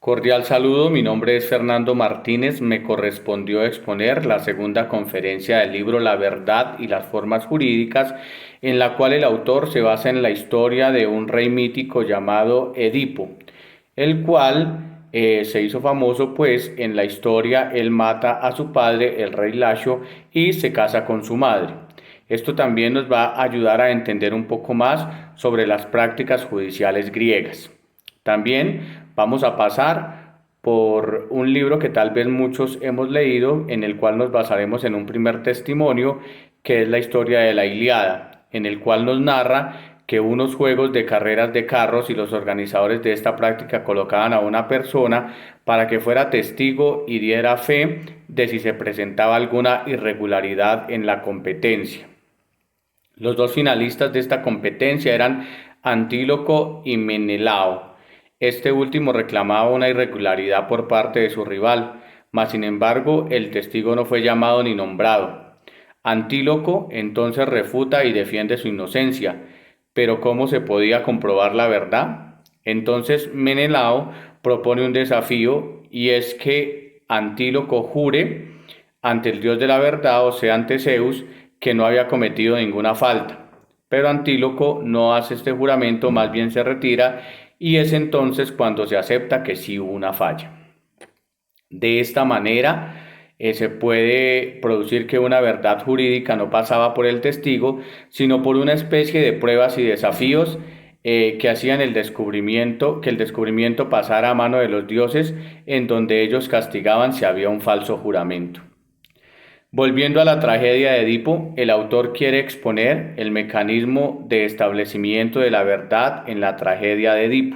Cordial saludo, mi nombre es Fernando Martínez. Me correspondió exponer la segunda conferencia del libro La verdad y las formas jurídicas, en la cual el autor se basa en la historia de un rey mítico llamado Edipo, el cual se hizo famoso pues en la historia él mata a su padre, el rey Lacio, y se casa con su madre. Esto también nos va a ayudar a entender un poco más sobre las prácticas judiciales griegas. También vamos a pasar por un libro que tal vez muchos hemos leído, en el cual nos basaremos en un primer testimonio, que es la historia de la Ilíada, en el cual nos narra que unos juegos de carreras de carros y los organizadores de esta práctica colocaban a una persona para que fuera testigo y diera fe de si se presentaba alguna irregularidad en la competencia. Los dos finalistas de esta competencia eran Antíloco y Menelao. Este último reclamaba una irregularidad por parte de su rival, mas sin embargo el testigo no fue llamado ni nombrado. Antíloco entonces refuta y defiende su inocencia, pero ¿cómo se podía comprobar la verdad? Entonces Menelao propone un desafío, y es que Antíloco jure ante el Dios de la verdad, o sea, ante Zeus, que no había cometido ninguna falta. Pero Antíloco no hace este juramento, más bien se retira, y es entonces cuando se acepta que sí hubo una falla. De esta manera se puede producir que una verdad jurídica no pasaba por el testigo, sino por una especie de pruebas y desafíos que hacían que el descubrimiento pasara a mano de los dioses, en donde ellos castigaban si había un falso juramento. Volviendo a la tragedia de Edipo, el autor quiere exponer el mecanismo de establecimiento de la verdad en la tragedia de Edipo.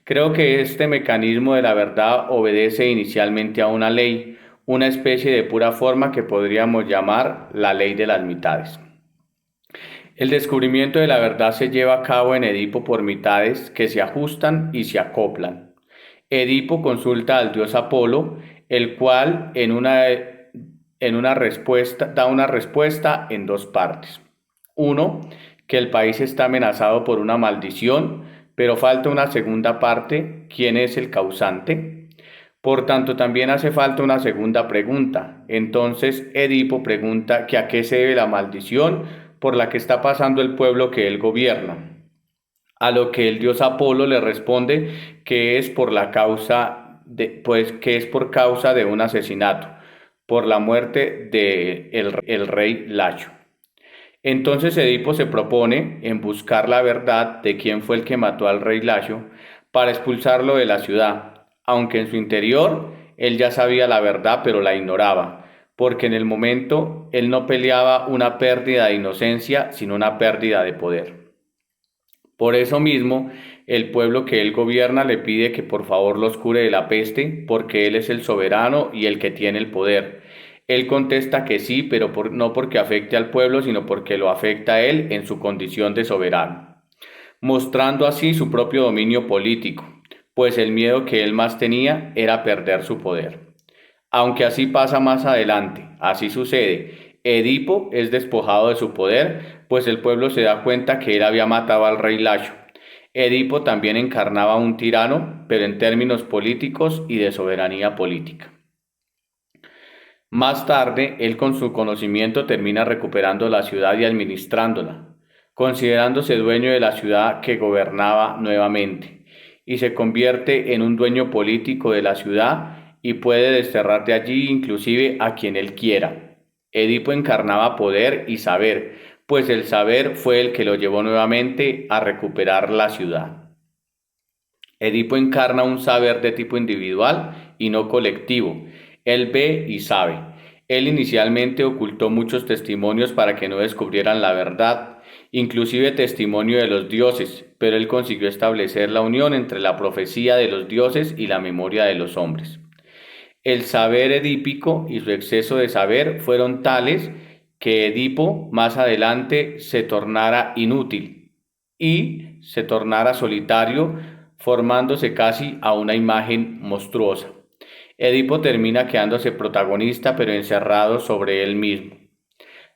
Creo que este mecanismo de la verdad obedece inicialmente a una ley, una especie de pura forma que podríamos llamar la ley de las mitades. El descubrimiento de la verdad se lleva a cabo en Edipo por mitades que se ajustan y se acoplan. Edipo consulta al dios Apolo, el cual da una respuesta en dos partes. Uno, que el país está amenazado por una maldición, pero falta una segunda parte: ¿quién es el causante? Por tanto, también hace falta una segunda pregunta. Entonces Edipo pregunta que a qué se debe la maldición por la que está pasando el pueblo que él gobierna. A lo que el dios Apolo le responde que es por la causa que es por causa de un asesinato, por la muerte de el rey Layo. Entonces Edipo se propone en buscar la verdad de quién fue el que mató al rey Layo para expulsarlo de la ciudad, aunque en su interior él ya sabía la verdad, pero la ignoraba, porque en el momento él no peleaba una pérdida de inocencia, sino una pérdida de poder. Por eso mismo, el pueblo que él gobierna le pide que por favor los cure de la peste, porque él es el soberano y el que tiene el poder. Él contesta que sí, pero no porque afecte al pueblo, sino porque lo afecta a él en su condición de soberano, mostrando así su propio dominio político, pues el miedo que él más tenía era perder su poder. Aunque así pasa más adelante, así sucede. Edipo es despojado de su poder, pues el pueblo se da cuenta que él había matado al rey Layo. Edipo también encarnaba a un tirano, pero en términos políticos y de soberanía política. Más tarde, él con su conocimiento termina recuperando la ciudad y administrándola, considerándose dueño de la ciudad que gobernaba nuevamente, y se convierte en un dueño político de la ciudad y puede desterrar de allí inclusive a quien él quiera. Edipo encarnaba poder y saber, pues el saber fue el que lo llevó nuevamente a recuperar la ciudad. Edipo encarna un saber de tipo individual y no colectivo. Él ve y sabe. Él inicialmente ocultó muchos testimonios para que no descubrieran la verdad, inclusive testimonio de los dioses, pero él consiguió establecer la unión entre la profecía de los dioses y la memoria de los hombres. El saber edípico y su exceso de saber fueron tales que Edipo más adelante se tornara inútil y se tornara solitario, formándose casi a una imagen monstruosa. Edipo termina quedándose protagonista, pero encerrado sobre él mismo.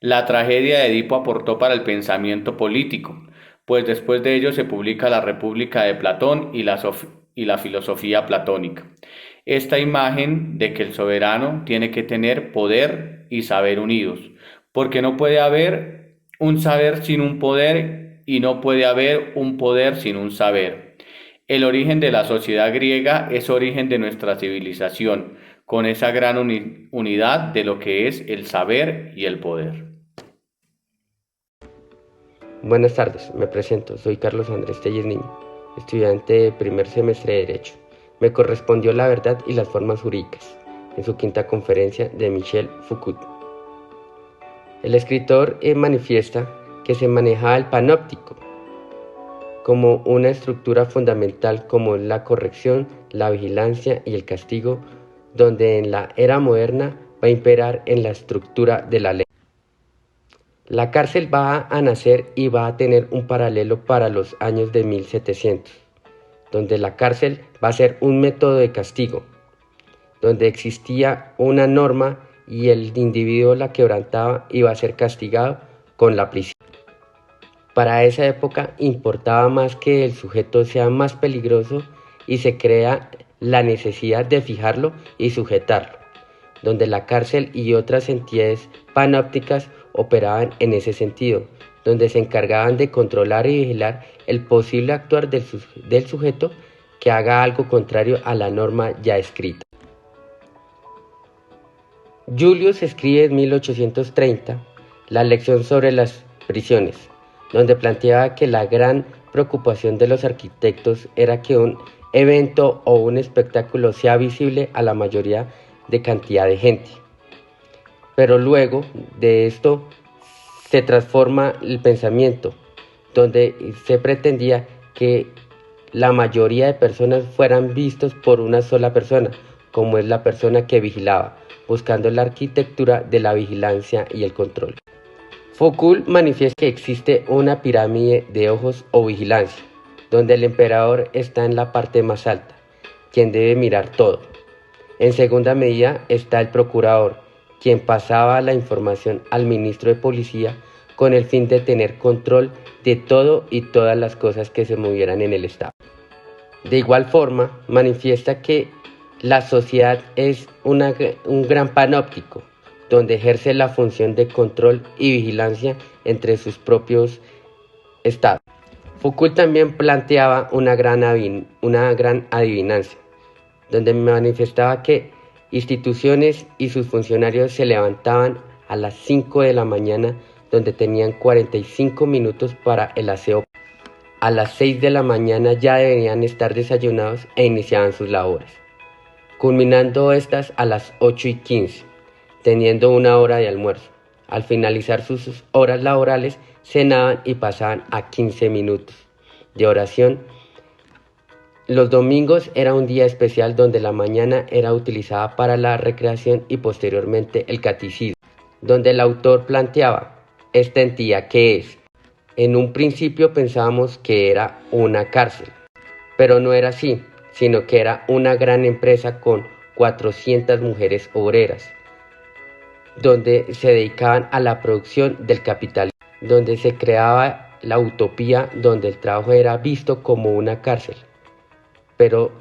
La tragedia de Edipo aportó para el pensamiento político, pues después de ello se publica la República de Platón y y la filosofía platónica. Esta imagen de que el soberano tiene que tener poder y saber unidos, porque no puede haber un saber sin un poder y no puede haber un poder sin un saber. El origen de la sociedad griega es origen de nuestra civilización, con esa gran unidad de lo que es el saber y el poder. Buenas tardes, me presento, soy Carlos Andrés Telles Niño, estudiante de primer semestre de Derecho. Me correspondió la verdad y las formas jurídicas, en su quinta conferencia de Michel Foucault. El escritor manifiesta que se manejaba el panóptico como una estructura fundamental como la corrección, la vigilancia y el castigo, donde en la era moderna va a imperar en la estructura de la ley. La cárcel va a nacer y va a tener un paralelo para los años de 1700, donde la cárcel va a ser un método de castigo, donde existía una norma y el individuo la quebrantaba y va a ser castigado con la prisión. Para esa época importaba más que el sujeto sea más peligroso y se crea la necesidad de fijarlo y sujetarlo, donde la cárcel y otras entidades panópticas operaban en ese sentido, donde se encargaban de controlar y vigilar el posible actuar del sujeto que haga algo contrario a la norma ya escrita. Julius escribe en 1830 la lección sobre las prisiones, donde planteaba que la gran preocupación de los arquitectos era que un evento o un espectáculo sea visible a la mayoría de cantidad de gente. Pero luego de esto se transforma el pensamiento, donde se pretendía que la mayoría de personas fueran vistos por una sola persona, como es la persona que vigilaba, buscando la arquitectura de la vigilancia y el control. Foucault manifiesta que existe una pirámide de ojos o vigilancia, donde el emperador está en la parte más alta, quien debe mirar todo. En segunda medida está el procurador, quien pasaba la información al ministro de policía con el fin de tener control de todo y todas las cosas que se movieran en el Estado. De igual forma, manifiesta que la sociedad es un gran panóptico, donde ejerce la función de control y vigilancia entre sus propios estados. Foucault también planteaba una gran adivinancia, donde manifestaba que instituciones y sus funcionarios se levantaban a las 5 de la mañana, donde tenían 45 minutos para el aseo. A las 6 de la mañana ya deberían estar desayunados e iniciaban sus labores, culminando estas a las 8:15. Teniendo una hora de almuerzo. Al finalizar sus horas laborales, cenaban y pasaban a 15 minutos de oración. Los domingos era un día especial donde la mañana era utilizada para la recreación y posteriormente el catecismo, donde el autor planteaba esta entidad que es. En un principio pensábamos que era una cárcel, pero no era así, sino que era una gran empresa con 400 mujeres obreras, donde se dedicaban a la producción del capital, donde se creaba la utopía, donde el trabajo era visto como una cárcel, pero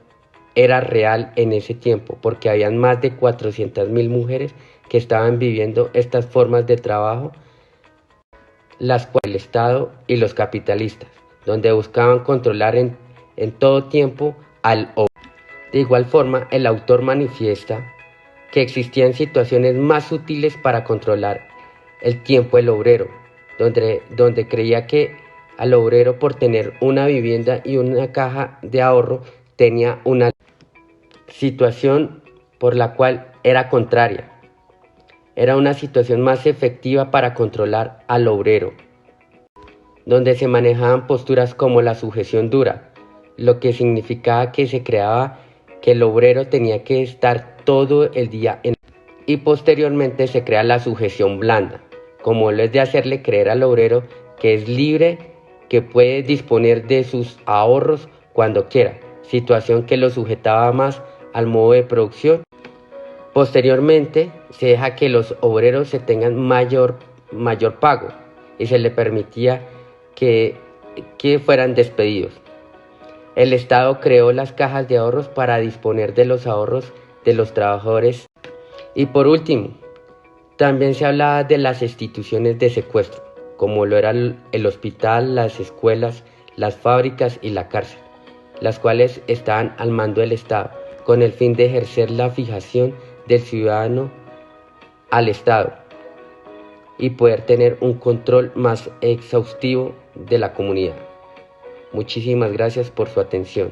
era real en ese tiempo, porque habían más de 400.000 mujeres que estaban viviendo estas formas de trabajo, las cuales el Estado y los capitalistas, donde buscaban controlar en todo tiempo al obrero. De igual forma, el autor manifiesta que existían situaciones más sutiles para controlar el tiempo del obrero, donde creía que al obrero por tener una vivienda y una caja de ahorro tenía una situación por la cual era contraria. Era una situación más efectiva para controlar al obrero, donde se manejaban posturas como la sujeción dura, lo que significaba que se creaba que el obrero tenía que estar todo el día y posteriormente se crea la sujeción blanda, como lo es de hacerle creer al obrero que es libre, que puede disponer de sus ahorros cuando quiera, situación que lo sujetaba más al modo de producción. Posteriormente se deja que los obreros se tengan mayor pago y se le permitía que fueran despedidos. El Estado creó las cajas de ahorros para disponer de los ahorros de los trabajadores. Y por último, también se hablaba de las instituciones de secuestro, como lo era el hospital, las escuelas, las fábricas y la cárcel, las cuales estaban al mando del Estado, con el fin de ejercer la fijación del ciudadano al Estado y poder tener un control más exhaustivo de la comunidad. Muchísimas gracias por su atención.